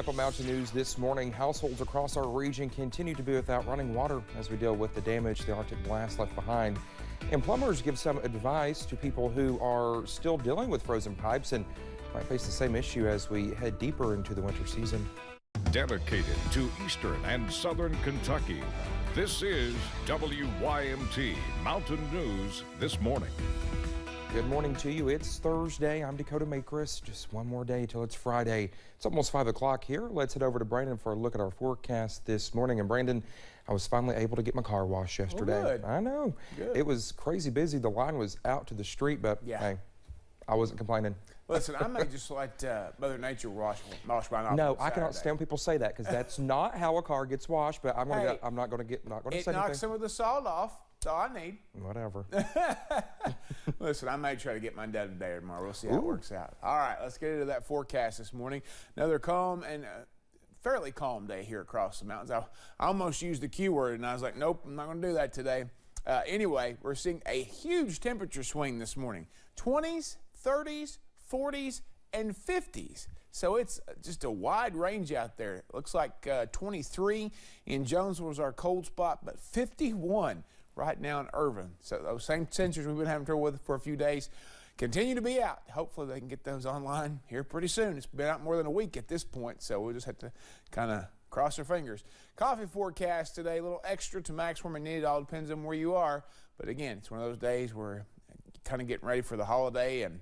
Apple Mountain News this morning. Households across our region continue to be without running water as we deal with the damage the Arctic blast left behind. And plumbers give some advice to people who are still dealing with frozen pipes and might face the same issue as we head deeper into the winter season. Dedicated to Eastern and Southern Kentucky, this is WYMT Mountain News This Morning. Good morning to you. It's Thursday. I'm Dakota Makris. Just one more day till it's Friday. It's almost 5 o'clock here. Let's head over to Brandon for a look at our forecast this morning. And Brandon, I was finally able to get my car washed yesterday. Oh, good. I know. Good. It was crazy busy. The line was out to the street, but hey, I wasn't complaining. Listen, I may just let Mother Nature wash mine off. No, I cannot stand when people say that because that's not how a car gets washed. But I'm not going to say anything. It knocks some of the salt off. That's all I need. Whatever. Listen, I may try to get mine done today or tomorrow. We'll see how it works out. All right, let's get into that forecast this morning. Another calm and fairly calm day here across the mountains. I almost used the Q word, and I was like, nope, I'm not going to do that today. Anyway, we're seeing a huge temperature swing this morning. 20s, 30s, 40s, and 50s. So it's just a wide range out there. It looks like 23 in Jonesville was our cold spot, but 51 right now in Irvin. So those same sensors we've been having trouble with for a few days continue to be out. Hopefully they can get those online here pretty soon. It's been out more than a week at this point, so we'll just have to kind of cross our fingers. Coffee forecast today, a little extra to max where we need it. All depends on where you are. But again, it's one of those days where you're kind of getting ready for the holiday, and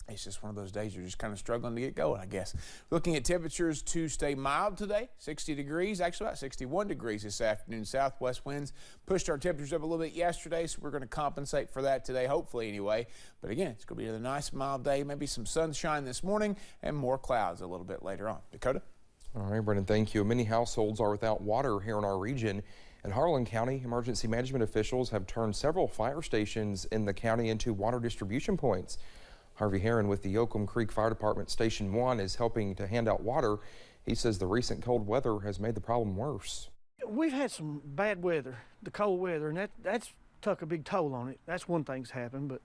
it's just one of those days you're just kind of struggling to get going, I guess. Looking at temperatures to stay mild today, 60 degrees, actually about 61 degrees this afternoon. Southwest winds pushed our temperatures up a little bit yesterday, so we're going to compensate for that today, hopefully anyway. But again, it's going to be another nice mild day, maybe some sunshine this morning and more clouds a little bit later on. Dakota? All right, Brendan, thank you. Many households are without water here in our region. In Harlan County, emergency management officials have turned several fire stations in the county into water distribution points. Harvey Herron with the Yoakum Creek Fire Department Station 1 is helping to hand out water. He says the recent cold weather has made the problem worse. We've had some bad weather, the cold weather, and that's took a big toll on it. That's one thing's happened, but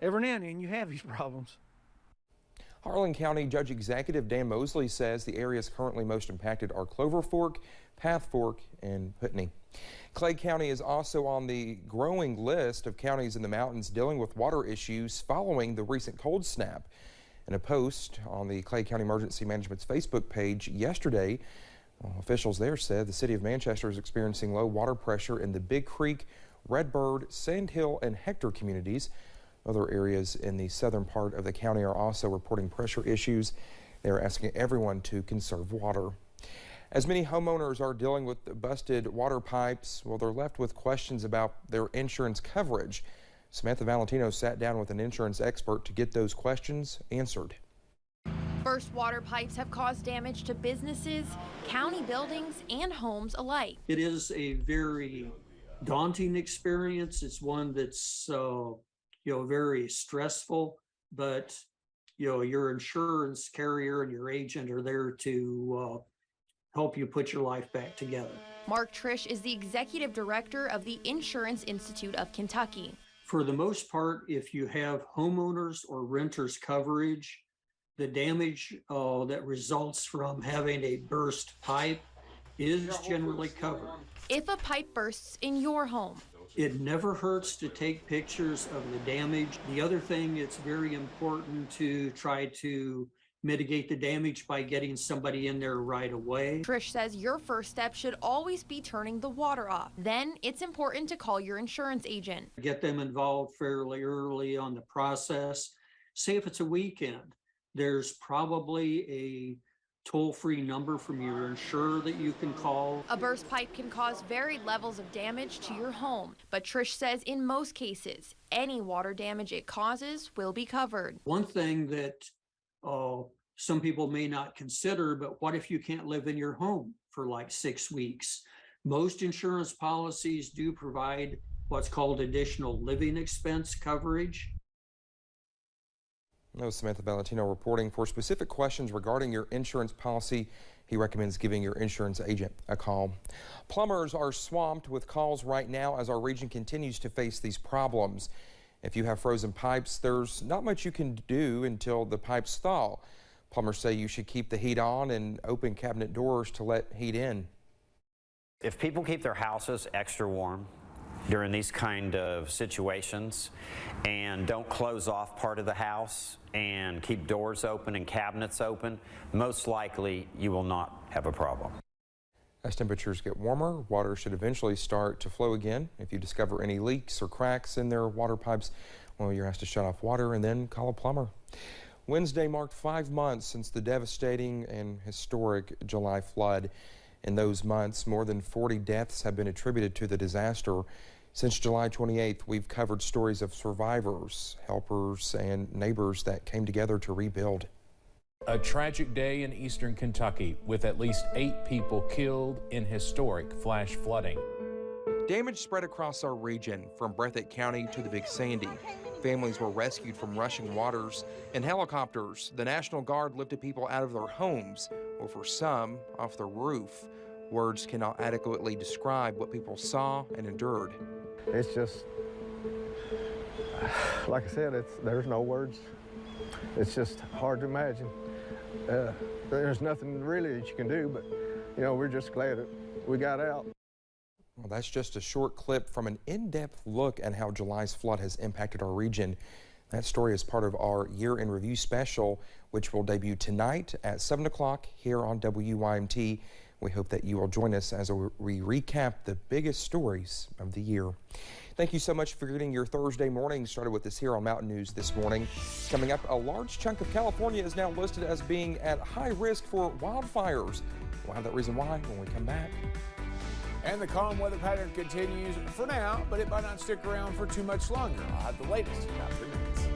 every now and then you have these problems. Harlan County Judge Executive Dan Mosley says the areas currently most impacted are Clover Fork, Path Fork, and Putney. Clay County is also on the growing list of counties in the mountains dealing with water issues following the recent cold snap. In a post on the Clay County Emergency Management's Facebook page yesterday, officials there said the city of Manchester is experiencing low water pressure in the Big Creek, Redbird, Sandhill, and Hector communities. Other areas in the southern part of the county are also reporting pressure issues. They are asking everyone to conserve water. As many homeowners are dealing with busted water pipes, well, they're left with questions about their insurance coverage. Samantha Valentino sat down with an insurance expert to get those questions answered. Burst water pipes have caused damage to businesses, county buildings, and homes alike. It is a very daunting experience. It's one that's very stressful, but your insurance carrier and your agent are there to help you put your life back together. Mark Trish is the executive director of the Insurance Institute of Kentucky. For the most part, if you have homeowners or renters coverage, the damage that results from having a burst pipe is generally covered. If a pipe bursts in your home, it never hurts to take pictures of the damage. The other thing, it's very important to try to mitigate the damage by getting somebody in there right away. Trish says your first step should always be turning the water off. Then it's important to call your insurance agent. Get them involved fairly early on the process. Say if it's a weekend, there's probably a toll-free number from your insurer that you can call. A burst pipe can cause varied levels of damage to your home, but Trish says in most cases, any water damage it causes will be covered. One thing that some people may not consider, but what if you can't live in your home for like 6 weeks? Most insurance policies do provide what's called additional living expense coverage. That was Samantha Valentino reporting. For specific questions regarding your insurance policy, he recommends giving your insurance agent a call. Plumbers are swamped with calls right now as our region continues to face these problems. If you have frozen pipes, there's not much you can do until the pipes thaw. Plumbers say you should keep the heat on and open cabinet doors to let heat in. If people keep their houses extra warm during these kind of situations and don't close off part of the house and keep doors open and cabinets open, most likely you will not have a problem. As temperatures get warmer, water should eventually start to flow again. If you discover any leaks or cracks in their water pipes, well, you're asked to shut off water and then call a plumber. Wednesday marked 5 months since the devastating and historic July flood. In those months, more than 40 deaths have been attributed to the disaster. Since July 28th, we've covered stories of survivors, helpers, and neighbors that came together to rebuild. A tragic day in eastern Kentucky with at least 8 people killed in historic flash flooding. Damage spread across our region, from Breathitt County to the Big Sandy. Families were rescued from rushing waters. In helicopters, the National Guard lifted people out of their homes, or for some, off their roof. Words cannot adequately describe what people saw and endured. It's just, like I said, there's no words. It's just hard to imagine. There's nothing really that you can do, but, you know, we're just glad that we got out. Well, that's just a short clip from an in-depth look at how July's flood has impacted our region. That story is part of our Year in Review special, which will debut tonight at 7 o'clock here on WYMT. We hope that you will join us as we recap the biggest stories of the year. Thank you so much for getting your Thursday morning started with us here on Mountain News this morning. Coming up, a large chunk of California is now listed as being at high risk for wildfires. We'll have that reason why when we come back. And the calm weather pattern continues for now, but it might not stick around for too much longer. I'll have the latest in about 3 minutes.